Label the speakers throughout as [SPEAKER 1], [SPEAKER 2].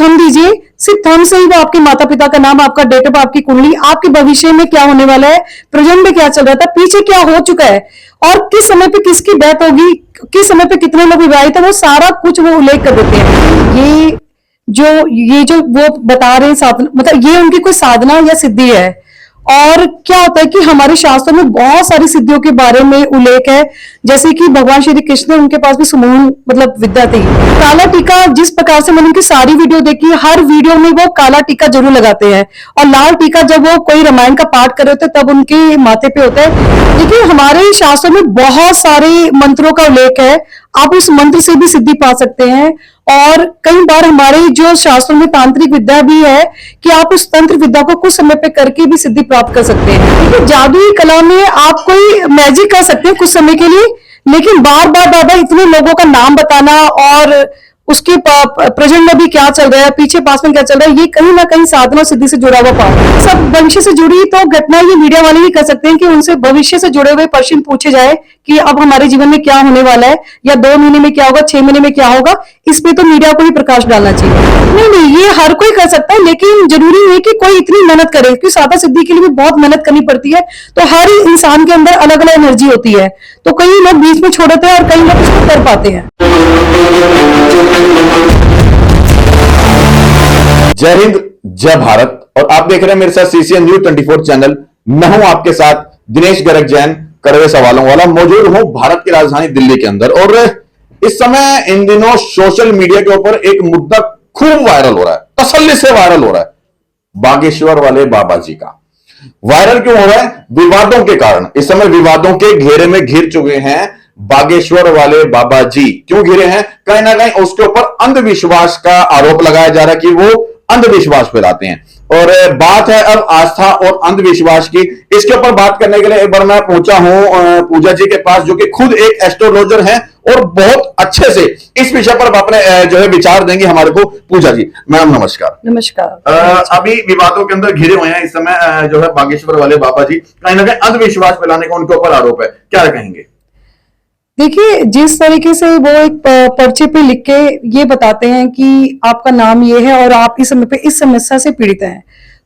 [SPEAKER 1] Thumb दीजिए, सिर्फ thumb से ही वो आपके माता पिता का नाम, आपका डेट ऑफ, आपकी कुंडली, आपके भविष्य में क्या होने वाला है, प्रेजेंट में क्या चल रहा था, पीछे क्या हो चुका है और किस समय पे किसकी डेथ होगी, किस समय पे कितने लोग विवाहित है, वो सारा कुछ वो उल्लेख कर देते हैं। ये जो वो बता रहे हैं साधना, मतलब ये उनकी कोई साधना या सिद्धि है। और क्या होता है कि हमारे शास्त्रों में बहुत सारी सिद्धियों के बारे में उल्लेख है, जैसे कि भगवान श्री कृष्ण, उनके पास भी समूह मतलब विद्या थी। काला टीका, जिस प्रकार से मैंने उनकी सारी वीडियो देखी, हर वीडियो में वो काला टीका जरूर लगाते हैं, और लाल टीका जब वो कोई रामायण का पाठ कर रहे होते तब उनके माथे पे होता है। देखिए हमारे शास्त्रों में बहुत सारे मंत्रों का उल्लेख है, आप उस मंत्र से भी सिद्धि पा सकते हैं। और कई बार हमारे जो शास्त्रों में तांत्रिक विद्या भी है कि आप उस तंत्र विद्या को कुछ समय पे करके भी सिद्धि प्राप्त कर सकते हैं। तो जादुई कला में आप कोई मैजिक कर सकते हैं कुछ समय के लिए, लेकिन बार बार इतने लोगों का नाम बताना और उसके प्रेजेंट में भी क्या चल रहा है, पीछे पास में क्या चल रहा है, ये कहीं ना कहीं साधना सिद्धि से जुड़ा हुआ पाठ है। सब भविष्य से जुड़ी तो घटना ये मीडिया वाले ही कर सकते हैं कि उनसे भविष्य से जुड़े हुए प्रश्न पूछे जाए कि अब हमारे जीवन में क्या होने वाला है, या 2 महीने में क्या होगा, 6 महीने में क्या होगा। इस पे तो मीडिया को ही प्रकाश डालना चाहिए। नहीं, ये हर कोई कर सकता है, लेकिन जरूरी है कि कोई इतनी मेहनत करे, क्योंकि साधना सिद्धि के लिए भी बहुत मेहनत करनी पड़ती है। तो हर इंसान के अंदर अलग अलग एनर्जी होती है, तो कई लोग बीच में छोड़ देते हैं और कई लोग उसको कर पाते हैं।
[SPEAKER 2] जय हिंद, जय भारत। और आप देख रहे हैं मेरे साथ सीसीएन न्यूज 24 चैनल। मैं हूं आपके साथ दिनेश गर्ग जैन, कड़वे सवालों वाला। मौजूद हूं भारत की राजधानी दिल्ली के अंदर, और इस समय इन दिनों सोशल मीडिया के ऊपर एक मुद्दा खूब वायरल हो रहा है, तसल्ली से वायरल हो रहा है, बागेश्वर वाले बाबा जी का। वायरल क्यों हो रहा है? विवादों के कारण। इस समय विवादों के घेरे में घिर चुके हैं बागेश्वर वाले बाबा जी। क्यों घिरे हैं? कहीं ना कहीं उसके ऊपर अंधविश्वास का आरोप लगाया जा रहा है कि वो अंधविश्वास फैलाते हैं। और बात है अब आस्था और अंधविश्वास की। इसके ऊपर बात करने के लिए एक बार मैं पहुंचा हूं पूजा जी के पास, जो कि खुद एक एस्ट्रोलॉजर हैं और बहुत अच्छे से इस विषय पर अपने जो है विचार देंगे हमारे को। पूजा जी, मैडम नमस्कार।
[SPEAKER 1] नमस्कार।
[SPEAKER 2] अभी विवादों के अंदर घिरे हुए हैं इस समय जो है बागेश्वर वाले बाबा जी। कहीं ना कहीं अंधविश्वास फैलाने का उनके ऊपर आरोप है, क्या कहेंगे?
[SPEAKER 1] देखिए, जिस तरीके से वो एक पर्चे पे लिख के ये बताते हैं कि आपका नाम ये है और आप इस समय पे इस समस्या से पीड़ित हैं,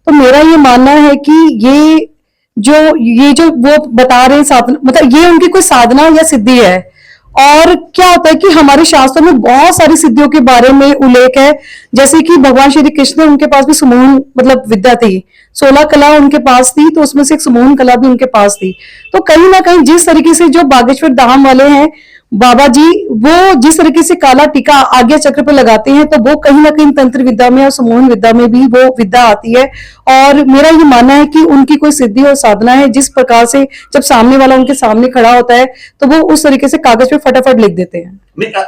[SPEAKER 1] तो मेरा ये मानना है कि ये जो वो बता रहे हैं साधना, मतलब ये उनकी कोई साधना या सिद्धि है। और क्या होता है कि हमारे शास्त्रों में बहुत सारी सिद्धियों के बारे में उल्लेख है, जैसे कि भगवान श्री कृष्ण, उनके पास भी समूह मतलब विद्या थी, 16 कला उनके पास थी, तो उसमें से एक समूह कला भी उनके पास थी। तो कहीं ना कहीं जिस तरीके से जो बागेश्वर धाम वाले हैं बाबा जी, वो जिस तरीके से काला टीका आज्ञा चक्र पे लगाते हैं, तो वो कहीं ना कहीं तंत्र विद्या में और समूह विद्या में भी वो विद्या आती है। और मेरा ये मानना है कि उनकी कोई सिद्धि और साधना है, जिस प्रकार से जब सामने वाला उनके सामने खड़ा होता है तो वो उस तरीके से कागज पे फटाफट लिख देते हैं।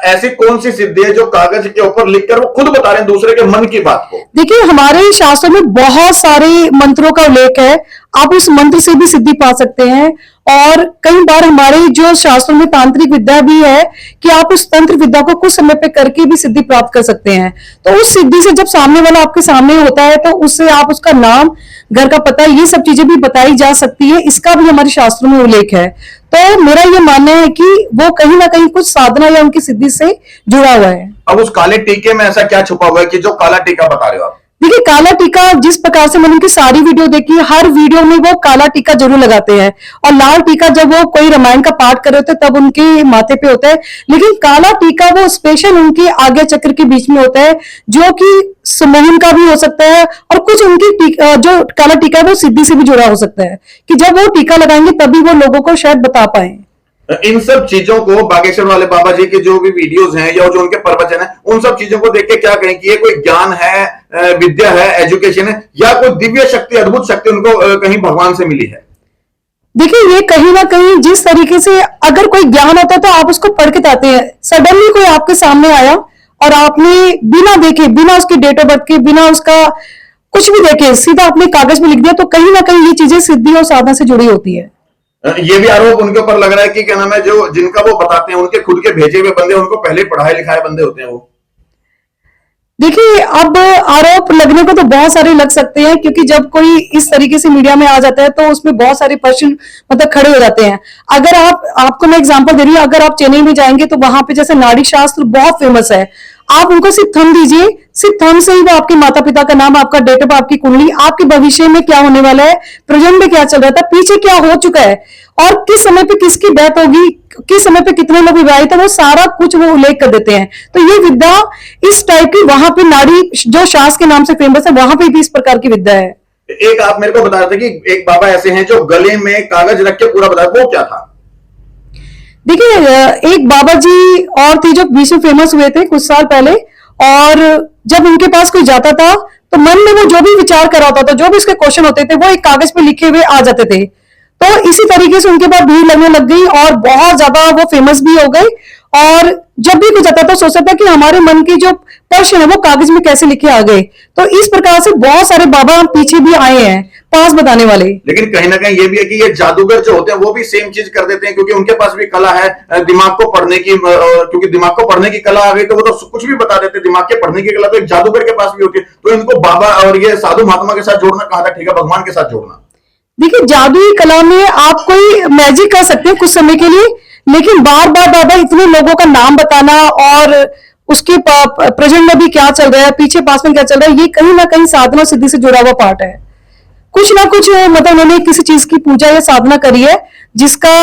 [SPEAKER 2] ऐसी कौन सी सिद्धि है जो कागज के ऊपर लिखकर वो खुद बता रहे हैं दूसरे के मन की बात को?
[SPEAKER 1] देखिए, हमारे शास्त्रों में बहुत सारे मंत्रों का उल्लेख है, आप उस मंत्र से भी सिद्धि पा सकते हैं। और कई बार हमारे जो शास्त्रों में तांत्रिक विद्या भी है कि आप उस तंत्र विद्या को कुछ समय पे करके भी सिद्धि प्राप्त कर सकते हैं। तो उस सिद्धि से जब सामने वाला आपके सामने होता है तो उससे आप उसका नाम, घर का पता, ये सब चीजें भी बताई जा सकती है। इसका भी हमारे शास्त्रों में उल्लेख है। तो मेरा ये मानना है कि वो कहीं ना कहीं कुछ साधना या उनकी सिद्धि से जुड़ा हुआ है।
[SPEAKER 2] अब उस काले टीके में ऐसा क्या छुपा हुआ है कि जो काला टीका बता रहे हो आप?
[SPEAKER 1] देखिए, काला टीका, जिस प्रकार से मैंने उनकी सारी वीडियो देखी, हर वीडियो में वो काला टीका जरूर लगाते हैं, और लाल टीका जब वो कोई रामायण का पाठ कर रहे होते हैं तब उनके माथे पे होता है। लेकिन काला टीका वो स्पेशल उनके आज्ञा चक्र के बीच में होता है, जो कि समूह का भी हो सकता है, और कुछ उनकी जो काला टीका है वो सिद्धि से भी जुड़ा हो सकता है, कि जब वो टीका लगाएंगे तभी वो लोगों को शायद बता पाए।
[SPEAKER 2] इन सब चीजों को बागेश्वर वाले बाबा जी के जो भी वीडियोस हैं या जो उनके प्रवचन है, उन सब चीजों को देख के क्या कहें कि ये कोई ज्ञान है, विद्या है, एजुकेशन है, या कोई दिव्य शक्ति, अद्भुत शक्ति उनको कहीं भगवान से मिली है?
[SPEAKER 1] देखिए, ये कहीं ना कहीं जिस तरीके से अगर कोई ज्ञान होता है तो आप उसको पढ़ के चाहते हैं। सडनली कोई आपके सामने आया और आपने बिना देखे, बिना उसके डेट ऑफ बर्थ के, बिना उसका कुछ भी देखे सीधा अपने कागज में लिख दिया, तो कहीं ना कहीं ये चीजें सिद्धि और साधना से जुड़ी होती है।
[SPEAKER 2] ये भी आरोप उनके ऊपर लग रहा है कि क्या नाम है, जो जिनका वो बताते हैं उनके खुद के भेजे हुए बंदे, उनको पहले पढ़ाए लिखाए बंदे होते हैं वो।
[SPEAKER 1] देखिए, अब आरोप लगने को तो बहुत सारे लग सकते हैं, क्योंकि जब कोई इस तरीके से मीडिया में आ जाता है तो उसमें बहुत सारे प्रश्न मतलब खड़े हो जाते हैं। अगर आपको मैं एग्जांपल दे रही हूँ, अगर आप चेन्नई में जाएंगे तो वहां पे जैसे नाड़ी शास्त्र बहुत फेमस है। आप उनको सिर्फ थंब दीजिए, सिर्फ थंब से ही वो आपके माता पिता का नाम, आपका डेट ऑफ, आपकी कुंडली, आपके भविष्य में क्या होने वाला है, प्रेजेंट में क्या चल रहा था, पीछे क्या हो चुका है और किस समय पे किसकी डेथ होगी, किस समय पे कितने लोग विवाहित है, वो सारा कुछ वो उल्लेख कर देते हैं। तो ये विद्या इस टाइप की वहां पे नाड़ी जो शास्त्र के नाम से फेमस है, वहां पे भी इस प्रकार की विद्या है।
[SPEAKER 2] एक आप मेरे को बता रहे थे कि एक बाबा ऐसे हैं जो गले में कागज रख के पूरा बता, वो क्या था?
[SPEAKER 1] देखिए, एक बाबा जी और थे जो बीच में फेमस हुए थे कुछ साल पहले, और जब उनके पास कोई जाता था तो मन में वो जो भी विचार कर रहा होता था, जो भी उसके क्वेश्चन होते थे, वो एक कागज पे लिखे हुए आ जाते थे। तो इसी तरीके से उनके पास भीड़ लगने लग गई और बहुत ज्यादा वो फेमस भी हो गए। और जब भी कुछ आता था सोचता था कि हमारे मन के जो प्रश्न है वो कागज में कैसे लिखे आ गए। तो इस प्रकार से बहुत सारे बाबा पीछे भी आए हैं पास बताने वाले।
[SPEAKER 2] लेकिन कहीं ना कहीं ये भी है कि ये जादूगर जो होते हैं वो भी सेम चीज कर देते हैं, क्योंकि उनके पास भी कला है दिमाग को पढ़ने की, क्योंकि दिमाग को पढ़ने की कला आ गई तो वो तो कुछ भी बता देते हैं। दिमाग के पढ़ने की कला तो एक जादूगर के पास भी होती है। तो इनको बाबा और ये साधु महात्मा के साथ जोड़ना कहाँ तक ठीक है, भगवान के साथ जोड़ना?
[SPEAKER 1] देखिए, जादुई कला में आप कोई मैजिक कर सकते हैं कुछ समय के लिए, लेकिन बार बार बार बार इतने लोगों का नाम बताना और उसके प्रेजेंट में भी क्या चल रहा है, पीछे पास में क्या चल रहा है, ये कहीं ना कहीं साधना सिद्धि से जुड़ा हुआ पार्ट है। कुछ ना कुछ मतलब उन्होंने किसी चीज की पूजा या साधना करी है जिसका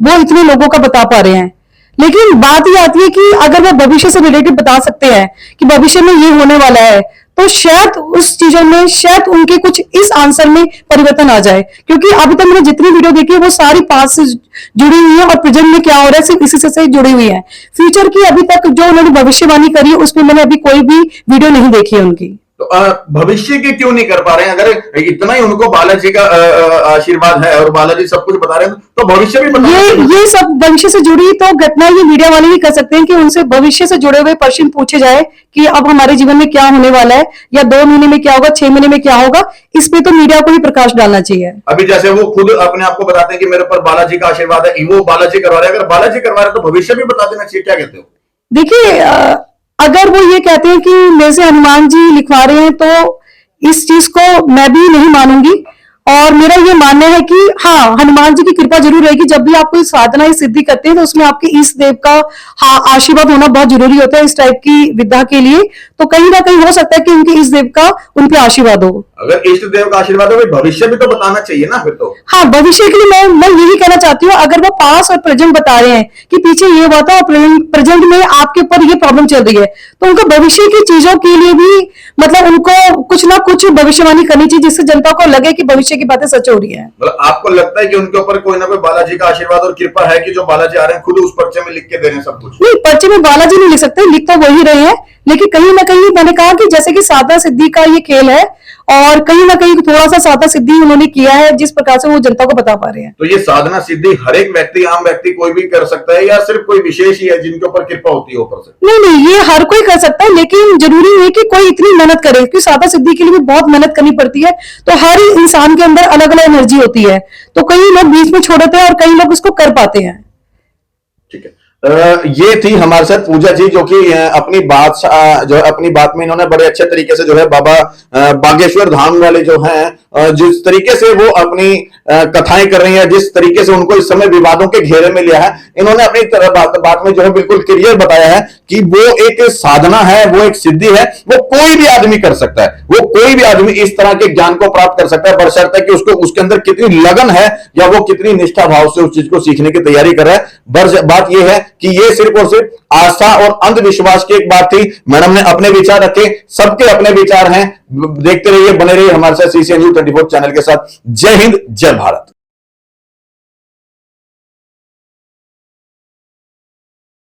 [SPEAKER 1] वो इतने लोगों का बता पा रहे हैं। लेकिन बात ये आती है कि अगर वो भविष्य से रिलेटेड बता सकते हैं कि भविष्य में ये होने वाला है, तो शायद उस चीजों में शायद उनके कुछ इस आंसर में परिवर्तन आ जाए। क्योंकि अभी तक मैंने जितनी वीडियो देखी है वो सारी पास्ट से जुड़ी हुई है और प्रेजेंट में क्या हो रहा है सिर्फ इसी से जुड़ी हुई है। फ्यूचर की अभी तक जो उन्होंने भविष्यवाणी करी है उसमें मैंने अभी कोई भी वीडियो नहीं देखी है उनकी।
[SPEAKER 2] तो भविष्य की क्यों नहीं कर पा रहे हैं? अगर इतना ही उनको बालाजी का आशीर्वाद है और बालाजी सब कुछ बता रहे हैं तो भविष्य भी बता
[SPEAKER 1] ये सब भविष्य से जुड़ी तो घटना ये मीडिया वाले ही कर सकते हैं कि उनसे भविष्य से जुड़े हुए प्रश्न पूछे जाए कि अब हमारे जीवन में क्या होने वाला है, या 2 महीने में क्या होगा, 6 महीने में क्या होगा। इस पे तो मीडिया को ही प्रकाश डालना चाहिए।
[SPEAKER 2] अभी जैसे वो खुद अपने आप को बताते हैं कि मेरे ऊपर बालाजी का आशीर्वाद है, वो बालाजी करवा रहे हैं। अगर बालाजी करवा रहे हैं तो भविष्य भी बता देना चाहिए, क्या कहते हो?
[SPEAKER 1] देखिए, अगर वो ये कहते हैं कि मेरे से हनुमान जी लिखवा रहे हैं तो इस चीज को मैं भी नहीं मानूंगी। और मेरा ये मानना है कि हाँ, हनुमान जी की कृपा जरूर रहेगी। जब भी आप कोई साधना या सिद्धि करते हैं तो उसमें आपके इष्ट देव का आशीर्वाद होना बहुत जरूरी होता है इस टाइप की विद्या के लिए। तो कहीं ना कहीं हो सकता है कि उनके इष्ट देव का उन पे आशीर्वाद हो।
[SPEAKER 2] अगर इष्ट देव का आशीर्वाद हो, भविष्य भी तो बताना चाहिए ना फिर तो।
[SPEAKER 1] हाँ, भविष्य के लिए मैं यही कहना चाहती हूँ, अगर वो पास और प्रेजेंट बता रहे हैं कि पीछे ये हुआ था और प्रेजेंट में आपके ऊपर ये प्रॉब्लम चल रही है, तो उनको भविष्य की चीजों के लिए भी मतलब उनको कुछ ना कुछ भविष्यवाणी करनी चाहिए जिससे जनता को लगे कि भविष्य की बातें सच हो रही है।
[SPEAKER 2] मतलब आपको लगता है कि उनके ऊपर कोई ना कोई बालाजी का आशीर्वाद और कृपा है कि जो बालाजी आ रहे हैं खुद उस पर्चे में लिख के दे रहे हैं सब कुछ?
[SPEAKER 1] नहीं, पर्चे में बालाजी नहीं लिख सकते, लिख तो वही रहे हैं, लेकिन कहीं ना कहीं मैंने कहा कि जैसे कि साधना सिद्धि का ये खेल है और कहीं ना कहीं थोड़ा सा साधना सिद्धि उन्होंने किया है जिस प्रकार से वो जनता को बता पा रहे हैं।
[SPEAKER 2] तो ये साधना सिद्धि हर एक व्यक्ति, आम व्यक्ति कोई भी कर सकता है या सिर्फ कोई विशेष ही है जिनके ऊपर कृपा होती है ऊपर से?
[SPEAKER 1] नहीं नहीं, ये हर कोई कर सकता है, लेकिन जरूरी है कि कोई इतनी मेहनत करे, क्योंकि साधना सिद्धि के लिए भी बहुत मेहनत करनी पड़ती है। तो हर इंसान के अंदर अलग अलग एनर्जी होती है, तो कई लोग बीच में छोड़ देते हैं और कई लोग उसको कर पाते हैं।
[SPEAKER 2] ठीक है। ये थी हमारे साथ पूजा जी, जो कि अपनी बात जो है अपनी बात में इन्होंने बड़े अच्छे तरीके से जो है बाबा बागेश्वर धाम वाले जो हैं जिस तरीके से वो अपनी कथाएं कर रही हैं, जिस तरीके से उनको इस समय विवादों के घेरे में लिया है, इन्होंने अपनी बात में जो है बिल्कुल क्लियर बताया है कि वो एक साधना है, वो एक सिद्धि है, वो कोई भी आदमी कर सकता है। वो कोई भी आदमी इस तरह के ज्ञान को प्राप्त कर सकता है, बशर्ते कि उसको उसके अंदर कितनी लगन है या वो कितनी निष्ठा भाव से उस चीज को सीखने की तैयारी कर रहा है। बात यह है कि ये सिर्फ और सिर्फ आस्था और अंधविश्वास की एक बात थी। मैडम ने अपने विचार रखे, सबके अपने विचार हैं। देखते रहिए, बने रहिए हमारे साथ CCN News 24 चैनल के साथ। जय हिंद, जय भारत।